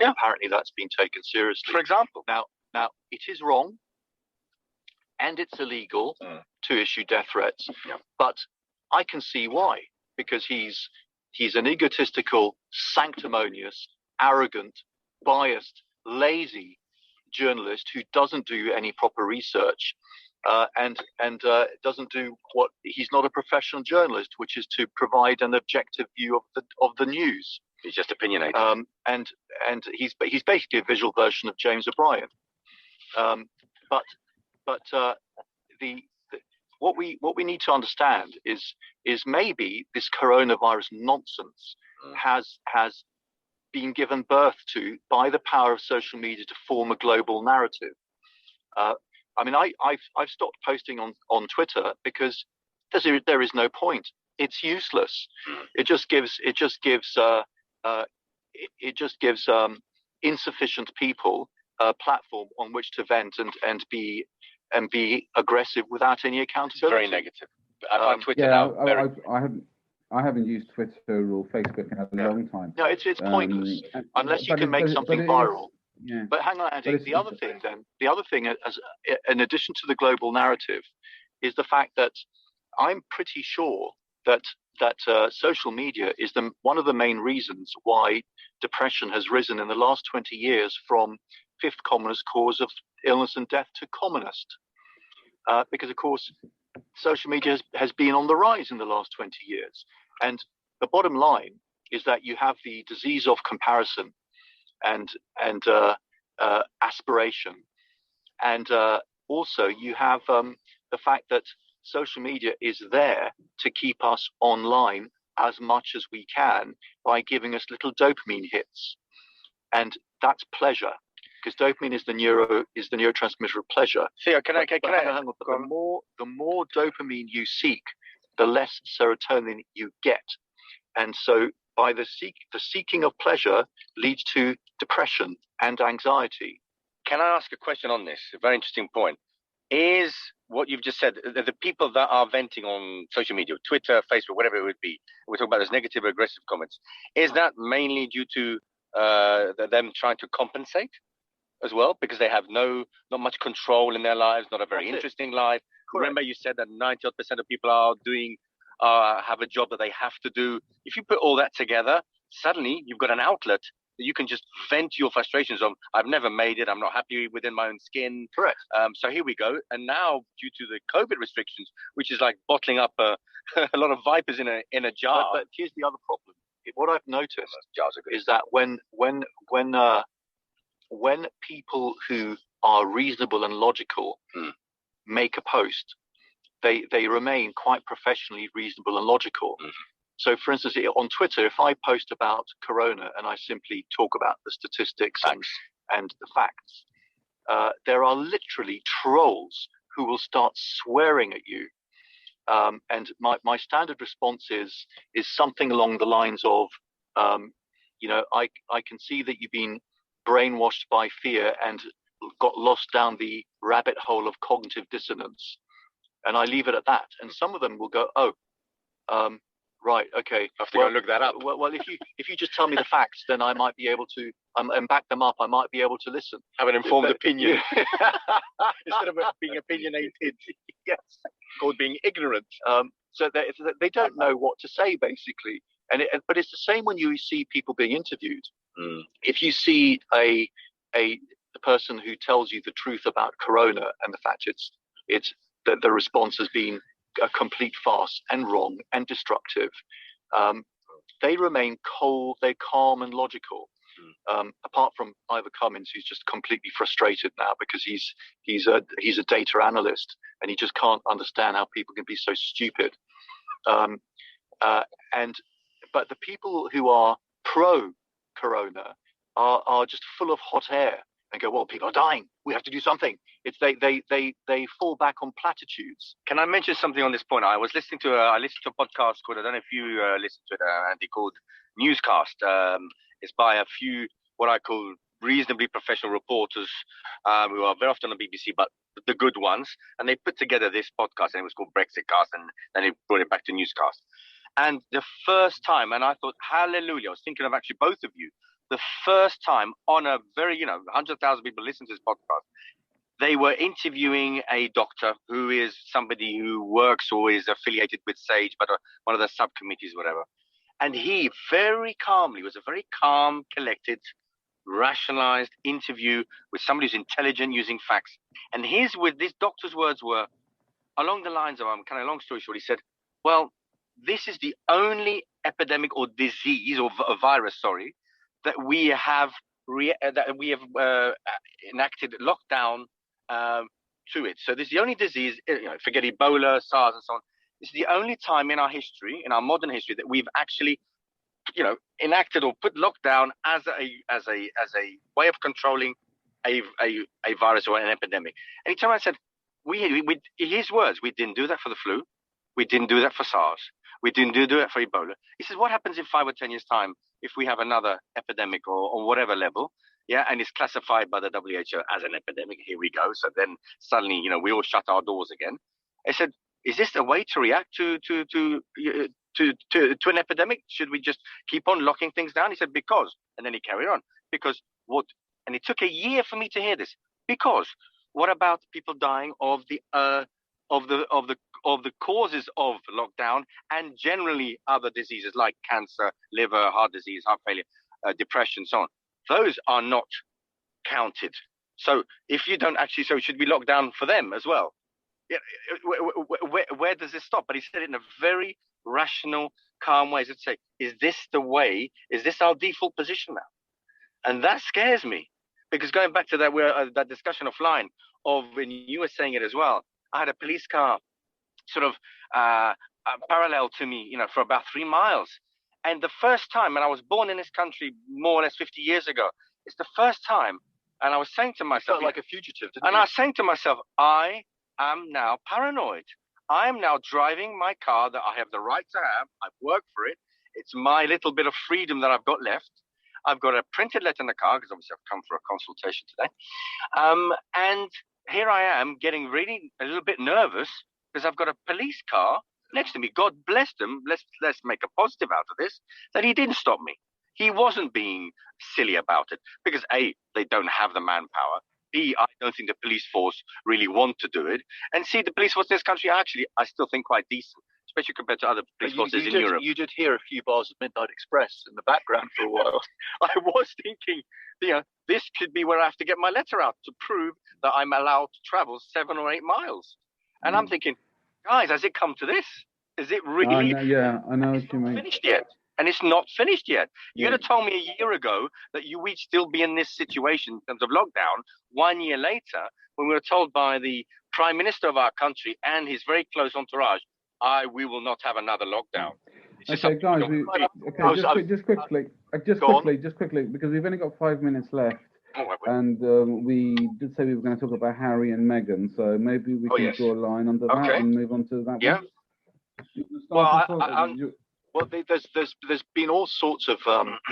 and apparently that's been taken seriously. For example, now it is wrong, and it's illegal to issue death threats. Yeah. But I can see why, because he's an egotistical, sanctimonious, arrogant, biased, lazy journalist who doesn't do any proper research, and doesn't do what he's not a professional journalist, which is to provide an objective view of the news. He's just opinionated. And he's basically a visual version of James O'Brien. But what we need to understand is maybe this coronavirus nonsense has been given birth to by the power of social media to form a global narrative. I mean, I've stopped posting on Twitter because there is no point. It's useless. It just gives insufficient people a platform on which to vent and be aggressive without any accountability. Very negative. I find Twitter now very... I haven't used Twitter or Facebook in a long time. No, it's pointless unless you can make something viral. Yeah. But hang on, Andy. The other thing, as in addition to the global narrative, is the fact that I'm pretty sure that social media is one of the main reasons why depression has risen in the last 20 years from fifth commonest cause of illness and death to commonest. Because, of course, social media has been on the rise in the last 20 years. And the bottom line is that you have the disease of comparison and aspiration. And also you have the fact that social media is there to keep us online as much as we can by giving us little dopamine hits. And that's pleasure, because dopamine is the neurotransmitter of pleasure. Theo, the more dopamine you seek, the less serotonin you get. And so by the seeking of pleasure leads to depression and anxiety. Can I ask a question on this? A very interesting point. Is what you've just said, the people that are venting on social media, Twitter, Facebook, whatever it would be, we're talking about those negative, aggressive comments, is that mainly due to them trying to compensate as well, because they have not much control in their lives, not a very interesting life? Correct. Remember, you said that 90% of people have a job that they have to do. If you put all that together, suddenly you've got an outlet that you can just vent your frustrations on. I've never made it. I'm not happy within my own skin. Correct. So here we go. And now, due to the COVID restrictions, which is like bottling up a lot of vipers in a jar. But here's the other problem. What I've noticed is that when people who are reasonable and logical make a post, they remain quite professionally reasonable and logical. So, for instance, on Twitter, if I post about corona and I simply talk about the statistics and the facts, there are literally trolls who will start swearing at you. And my standard response is something along the lines of, I can see that you've been brainwashed by fear and got lost down the rabbit hole of cognitive dissonance. And I leave it at that. And some of them will go, right, okay. I have to go look that up. Well, if you just tell me the facts, then I might be able to, and back them up, I might be able to listen. Have an informed opinion. Instead of being opinionated. Yes. Called being ignorant. So they don't know what to say, basically. But it's the same when you see people being interviewed. If you see a person who tells you the truth about corona and the fact it's that the response has been a complete farce and wrong and destructive, they remain cold, they're calm and logical. Apart from Ivor Cummins, who's just completely frustrated now because he's a data analyst and he just can't understand how people can be so stupid. But the people who are pro-corona are just full of hot air and go, well, people are dying, we have to do something. It's they fall back on platitudes. Can I mention something on this point? I listened to a podcast called, I don't know if you listened to it, Andy, called Newscast. It's by a few what I call reasonably professional reporters who are very often on BBC, but the good ones. And they put together this podcast, and it was called Brexitcast, and then they brought it back to Newscast. And the first time, and I thought, hallelujah, I was thinking of actually both of you, the first time on a very, 100,000 people listen to this podcast. They were interviewing a doctor who is somebody who works or is affiliated with SAGE, but one of the subcommittees, whatever. And he very calmly, was a very calm, collected, rationalized interview with somebody who's intelligent, using facts. And this doctor's words were along the lines of, kind of long story short, he said, well, this is the only epidemic or disease or a virus, that we have enacted lockdown to it. So this is the only disease, forget Ebola, SARS, and so on. This is the only time in our history, in our modern history, that we've actually, enacted or put lockdown as a way of controlling a virus or an epidemic. And he turned around and said, his words, we didn't do that for the flu, we didn't do that for SARS, we didn't do that for Ebola. He says, what happens in 5 or 10 years' time if we have another epidemic or whatever level? Yeah, and it's classified by the WHO as an epidemic. Here we go. So then suddenly, we all shut our doors again. I said, is this a way to react to an epidemic? Should we just keep on locking things down? He said, because, and then he carried on, because what? And it took a year for me to hear this. Because what about people dying of the causes of lockdown and generally other diseases like cancer, liver, heart disease, heart failure, depression, so on? Those are not counted. So if you don't actually, so should we lock down for them as well? Yeah, where does this stop? But he said it in a very rational, calm way. He'd say, is this the way? Is this our default position now? And that scares me, because going back to that discussion offline of when you were saying it as well, I had a police car sort of parallel to me, for about 3 miles. And the first time, and I was born in this country more or less 50 years ago, it's the first time, and I was saying to myself, you felt like a fugitive, didn't and you? I was saying to myself, I am now paranoid. I am now driving my car that I have the right to have. I've worked for it. It's my little bit of freedom that I've got left. I've got a printed letter in the car, because obviously I've come for a consultation today. And here I am getting really a little bit nervous because I've got a police car next to me. God bless them. Let's make a positive out of this, that he didn't stop me. He wasn't being silly about it, because A, they don't have the manpower. B, I don't think the police force really want to do it. And C, the police force in this country actually, I still think, quite decent, especially compared to other police forces in Europe. You did hear a few bars of Midnight Express in the background for a while. I was thinking, this could be where I have to get my letter out to prove that I'm allowed to travel 7 or 8 miles. And I'm thinking, guys, has it come to this? Is it really? I know what you mean. Finished yet? And it's not finished yet. You'd have told me a year ago that we'd still be in this situation in terms of lockdown 1 year later, when we were told by the Prime Minister of our country and his very close entourage, we will not have another lockdown. Okay, guys, just quickly, because we've only got 5 minutes left. And we did say we were going to talk about Harry and Meghan, so maybe we can draw a line under that and move on to that one. Well, there's been all sorts of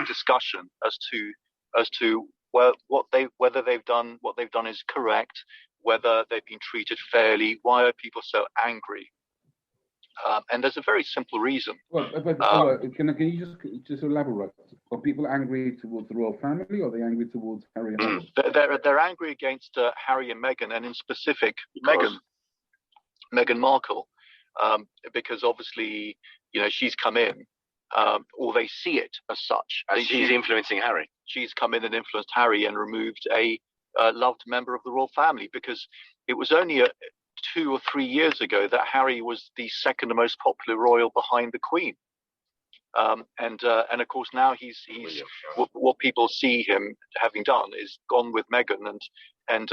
discussion as to whether they've done what they've done is correct, whether they've been treated fairly. Why are people so angry? And there's a very simple reason. Well, can you just elaborate? Are people angry towards the royal family, or are they angry towards Harry and Meghan? They're angry against Harry and Meghan, and in specific Meghan Markle, because obviously she's come in, or they see it as such. She's influencing Harry. She's come in and influenced Harry and removed a loved member of the royal family, because it was only 2 or 3 years ago that Harry was the second most popular royal behind the Queen. And of course now he's what people see him having done is gone with Meghan and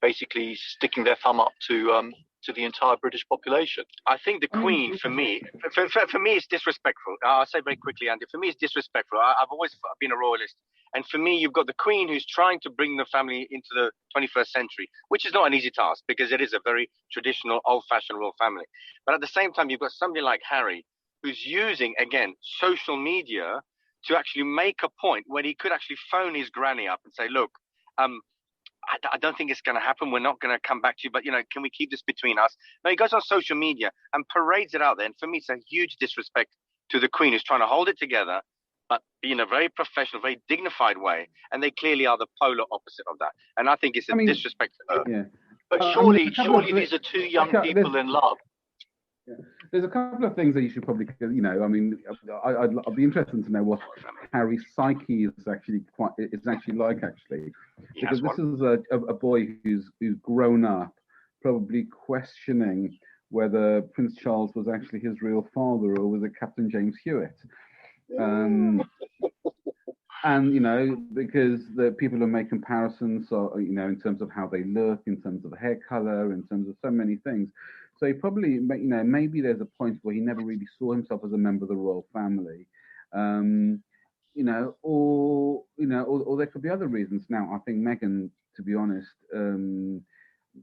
basically sticking their thumb up to the entire British population. I think the Queen, for me, it's disrespectful. I'll say very quickly, Andy. For me, it's disrespectful. I've always been a royalist, and for me, you've got the Queen who's trying to bring the family into the 21st century, which is not an easy task because it is a very traditional, old-fashioned royal family. But at the same time, you've got somebody like Harry who's using, again, social media to actually make a point when he could actually phone his granny up and say, look, I don't think it's going to happen. We're not going to come back to you, but, can we keep this between us? No, he goes on social media and parades it out there. And for me, it's a huge disrespect to the Queen who's trying to hold it together but be in a very professional, very dignified way. And they clearly are the polar opposite of that. And I think it's a disrespect to her. Yeah. But surely these are two young people in love. Yeah. There's a couple of things that you should probably, I mean, I'd be interested to know what Harry's psyche is actually like, because this is a boy who's grown up, probably questioning whether Prince Charles was actually his real father or was it Captain James Hewitt. And, because the people who make comparisons, are, in terms of how they look, in terms of hair color, in terms of so many things. So he probably, maybe there's a point where he never really saw himself as a member of the royal family, or there could be other reasons. Now, I think Meghan, to be honest, and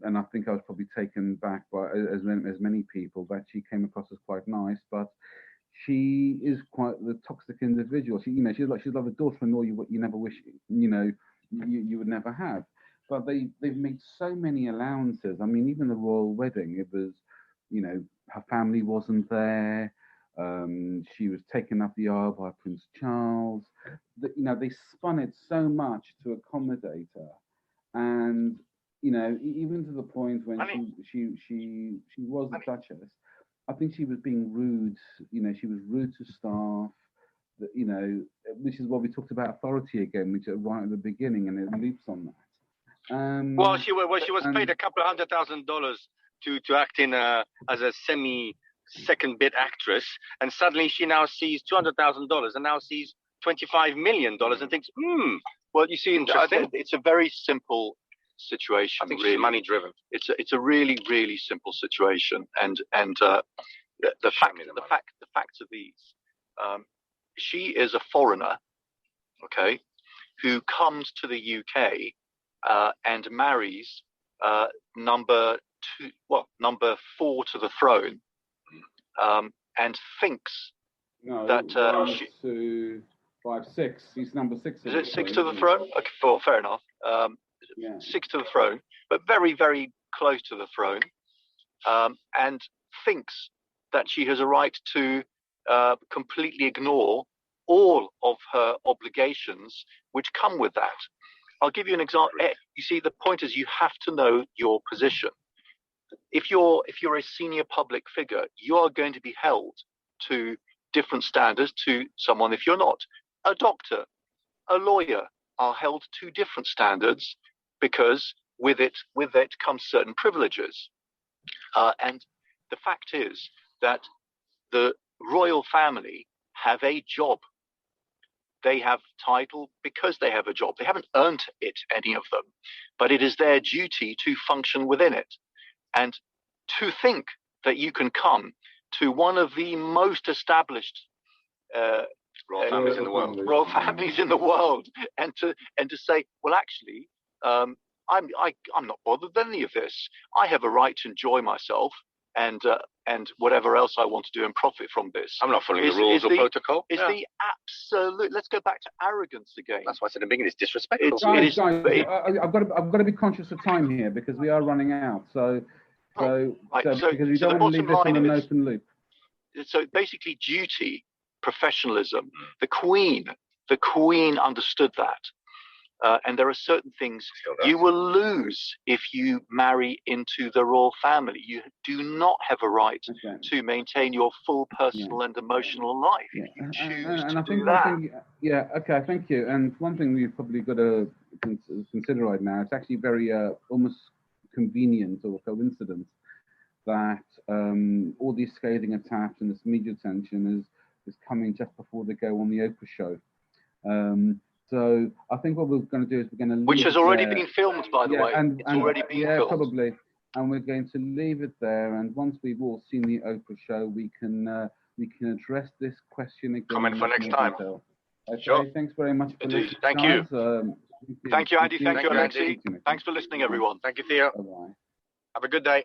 I think I was probably taken back by as many people that she came across as quite nice, but she is quite the toxic individual. She's like a daughter-in-law you never wish you would never have. But they've made so many allowances. I mean, even the royal wedding, it was, her family wasn't there. She was taken up the aisle by Prince Charles. They spun it so much to accommodate her, and even to the point when she was the Duchess. I think she was being rude. She was rude to staff. Which is what we talked about authority again, which right at the beginning, and it loops on that. She was paid a couple of $100,000 to act in as a second bit actress, and suddenly she now sees $200,000 and now sees $25 million and thinks, Well, you see, it's a very simple situation. I think really. She's money driven. It's a really, really simple situation, and the facts of these. She is a foreigner, okay, who comes to the UK and marries number 4 to the throne, and thinks that 2, 5, 6. He's number 6. Is it 6 to the throne? Okay, well, fair enough. 6 to the throne, but very, very close to the throne, and thinks that she has a right to completely ignore all of her obligations which come with that. I'll give you an example. You see, the point is you have to know your position. If you're a senior public figure, you are going to be held to different standards to someone if you're not. A doctor, a lawyer are held to different standards because with it comes certain privileges. And the fact is that the royal family have a job. They have title because they have a job. They haven't earned it, any of them, but it is their duty to function within it. And to think that you can come to one of the most established royal families in the world, and to say, well, actually, I'm not bothered with any of this. I have a right to enjoy myself and whatever else I want to do and profit from this. I'm not following the rules or protocol. It's the absolute. Let's go back to arrogance again. That's why I said in the beginning it's disrespectful. Guys, I've got to be conscious of time here because we are running out. So because we don't want to leave this on an open loop. So basically, duty, professionalism. The Queen understood that. And there are certain things you will lose if you marry into the royal family. You do not have a right to maintain your full personal and emotional life. Yeah. You choose and to I think do that. Thank you. And one thing we've probably got to consider right now, it's actually very almost convenient or coincidence that all these scathing attacks and this media attention is coming just before they go on the Oprah show. So I think what we're going to do is we're going to which has already been filmed, by the way. It's already been filmed. Probably. And we're going to leave it there. And once we've all seen the Oprah show, we can address this question again. Comment for next time. Okay. Sure. Thanks very much for listening. Thank you. Thank you, Andy. Thank you, Alexi. Thanks for listening, everyone. Thank you, Theo. Bye-bye. Have a good day.